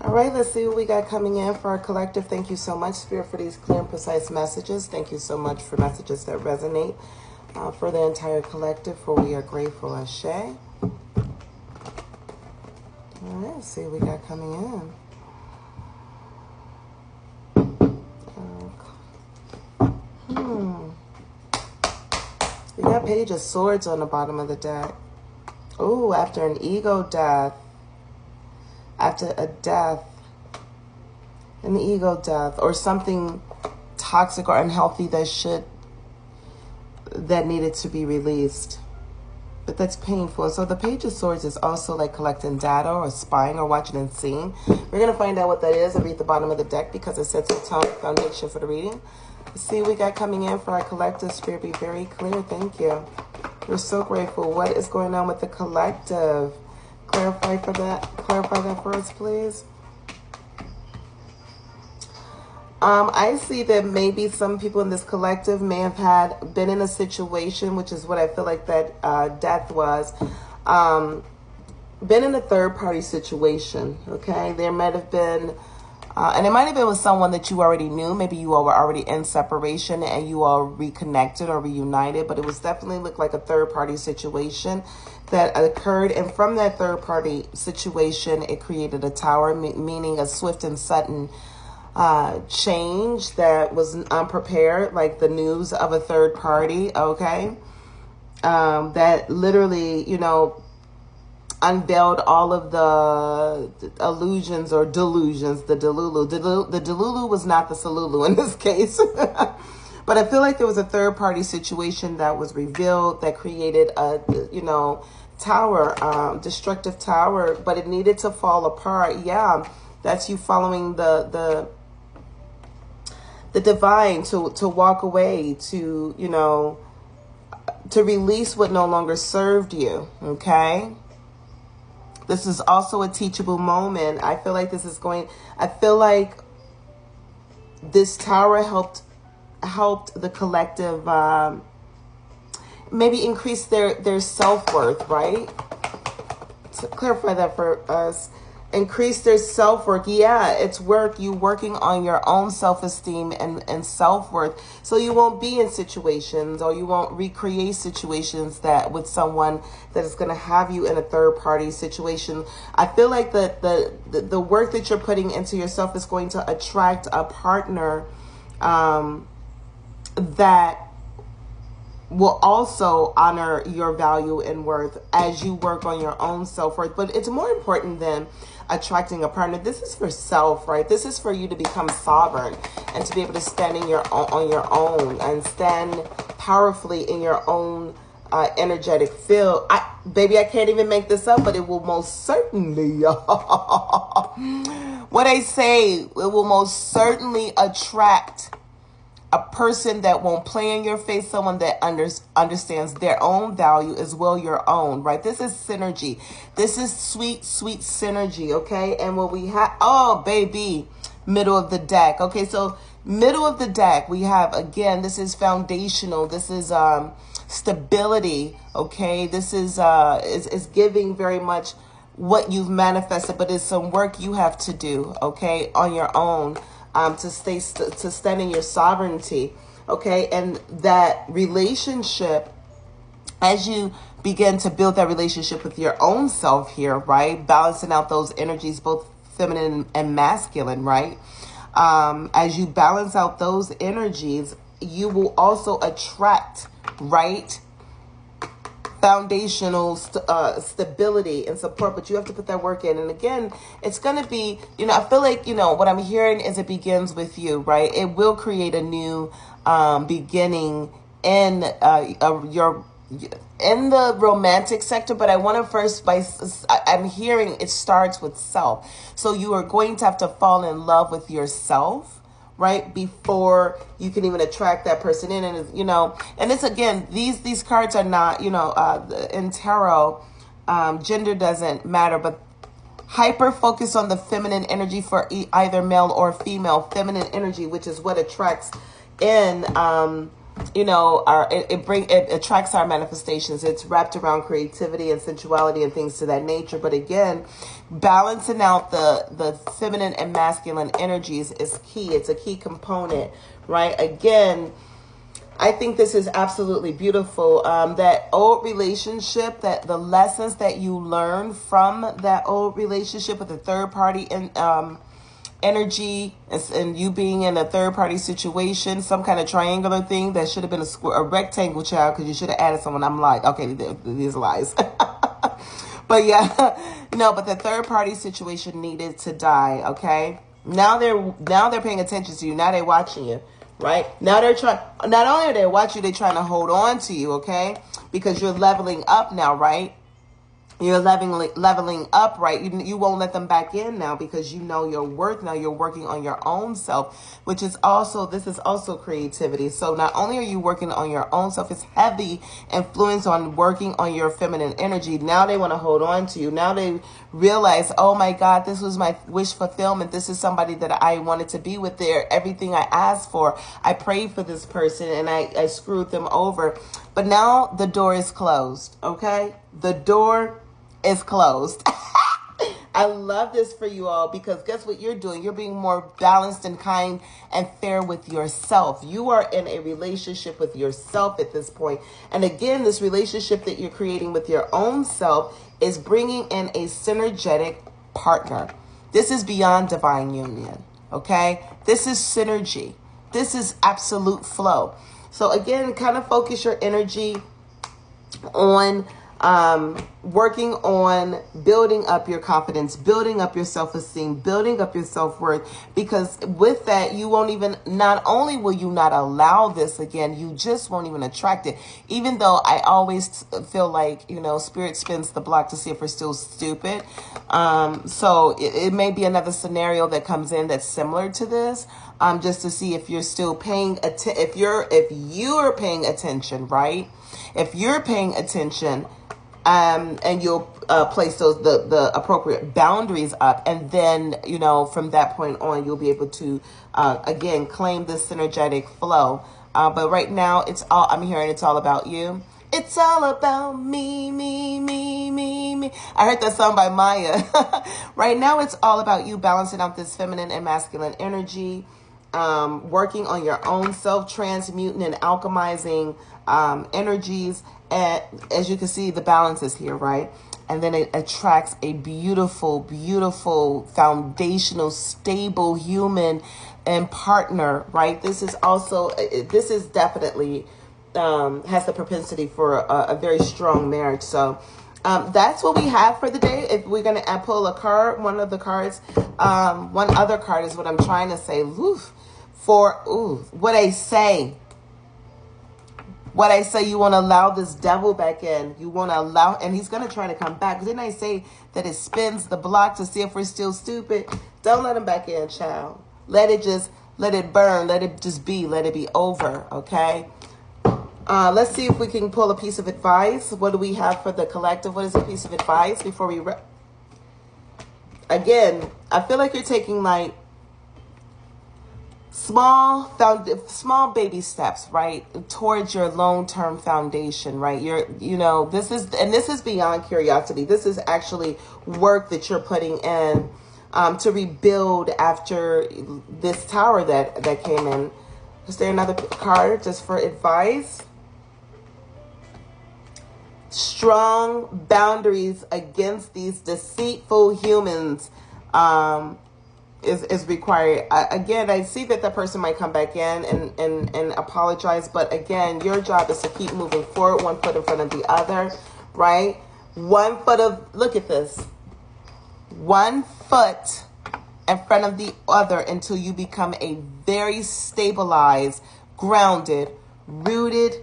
All right, let's see what we got coming in for our collective. Thank you so much, Spirit, for these clear and precise messages. Thank you so much for messages that resonate for the entire collective, for we are grateful. Ashe. All right, let's see what we got coming in. We got Page of Swords on the bottom of the deck. Oh, after an ego death. After a death. An ego death. Or something toxic or unhealthy that needed to be released. But that's painful. So the Page of Swords is also like collecting data or spying or watching and seeing. We're going to find out what that is. I'll read the bottom of the deck because it sets the tone, foundation for the reading. Let's see what we got coming in for our collective. Spirit, be very clear. Thank you. We're so grateful. What is going on with the collective? Clarify that for us, please. I see that maybe some people in this collective may have been in a situation, which is what I feel like that death was, been in a third-party situation, okay? There might have been, and it might have been with someone that you already knew. Maybe you all were already in separation and you all reconnected or reunited, but it was definitely looked like a third-party situation that occurred. And from that third-party situation, it created a tower, meaning a swift and sudden change that was unprepared, like the news of a third party, okay? That literally, unveiled all of the illusions or delusions, the delulu. The delulu was not the salulu in this case. But I feel like there was a third party situation that was revealed that created a, tower, destructive tower, but it needed to fall apart. Yeah, that's you following the divine to walk away, to release what no longer served you, okay? This is also a teachable moment. I feel like this tower helped the collective maybe increase their self-worth, right? To clarify that for us. Increase their self-worth. Yeah, it's work. You working on your own self-esteem and self-worth. So you won't be in situations, or you won't recreate situations that with someone that is going to have you in a third-party situation. I feel like the work that you're putting into yourself is going to attract a partner that will also honor your value and worth as you work on your own self-worth. But it's more important than attracting a partner. This is for self, right? This is for you to become sovereign and to be able to stand on your own and stand powerfully in your own energetic field. Baby, I can't even make this up, but it will most certainly, what I say, it will most certainly attract a person that won't play in your face, someone that understands their own value as well your own, right? This is synergy. This is sweet, sweet synergy, okay? And what we have, oh, baby, middle of the deck. Okay, so middle of the deck, we have, again, this is foundational. This is stability, okay? This is giving very much what you've manifested, but it's some work you have to do, okay, on your own. To stand in your sovereignty, okay? And that relationship, as you begin to build that relationship with your own self here, right? Balancing out those energies, both feminine and masculine, right? As you balance out those energies, you will also attract, right? Foundational stability and support, but you have to put that work in. And again, it's going to be, I feel like, what I'm hearing is it begins with you, right? It will create a new beginning in in the romantic sector, but I want to first, I'm hearing it starts with self. So you are going to have to fall in love with yourself, right, before you can even attract that person in. And and it's, again, these cards are not, in tarot, gender doesn't matter, but hyper focus on the feminine energy for either male or female. Feminine energy, which is what attracts in it attracts our manifestations. It's wrapped around creativity and sensuality and things to that nature. But again, balancing out the feminine and masculine energies is key. It's a key component, right? Again, I think this is absolutely beautiful. That old relationship, that the lessons that you learned from that old relationship with the third party energy, and you being in a third party situation, some kind of triangular thing that should have been a rectangle, child, because you should have added someone. I'm like, okay, these lies. But yeah, no, but the third party situation needed to die. Okay, now they're paying attention to you. Now they're watching you. Right? Now they're trying, not only are they watching you, they're trying to hold on to you, okay? Because you're leveling up now, right? You're leveling up, right? You won't let them back in now because you know your worth. Now you're working on your own self, which is also, this is also creativity. So not only are you working on your own self, it's heavy influence on working on your feminine energy. Now they want to hold on to you. Now they realize, oh my God, this was my wish fulfillment. This is somebody that I wanted to be with. There, everything I asked for. I prayed for this person and I screwed them over. But now the door is closed, okay? The door is closed. I love this for you all because guess what you're doing? You're being more balanced and kind and fair with yourself. You are in a relationship with yourself at this point. And again, this relationship that you're creating with your own self is bringing in a synergetic partner. This is beyond divine union, okay? This is synergy. This is absolute flow. So again, kind of focus your energy on working on building up your confidence, building up your self-esteem, building up your self-worth, because with that, you won't even, not only will you not allow this again, you just won't even attract it. Even though I always feel like, spirit spins the block to see if we're still stupid. So it may be another scenario that comes in that's similar to this, just to see if you're still paying if you're paying attention, right? If you're paying attention, and you'll place the appropriate boundaries up, and then from that point on you'll be able to again claim this synergetic flow. But right now I'm hearing it's all about you. It's all about me, me, me, me, me. I heard that song by Maya. Right now it's all about you balancing out this feminine and masculine energy, working on your own self, transmuting and alchemizing energies. And as you can see, the balance is here, right? And then it attracts a beautiful, beautiful, foundational, stable human and partner, right? This is definitely has the propensity for a very strong marriage. So that's what we have for the day. If we're going to pull a card, one other card is what I'm trying to say. What I say, you want to allow this devil back in. You want to allow, and he's going to try to come back. Didn't I say that it spins the block to see if we're still stupid? Don't let him back in, child. Let it burn. Let it just be. Let it be over, okay? Let's see if we can pull a piece of advice. What do we have for the collective? What is a piece of advice before we... Again, I feel like you're taking like small baby steps, right, towards your long-term foundation, right? This is beyond curiosity. This is actually work that you're putting in to rebuild after this tower that came in. Is there another card just for advice? Strong boundaries against these deceitful humans is required. Again, I see that the person might come back in and apologize, but again, your job is to keep moving forward, one foot in front of the other, right? Look at this. 1 foot in front of the other until you become a very stabilized, grounded, rooted,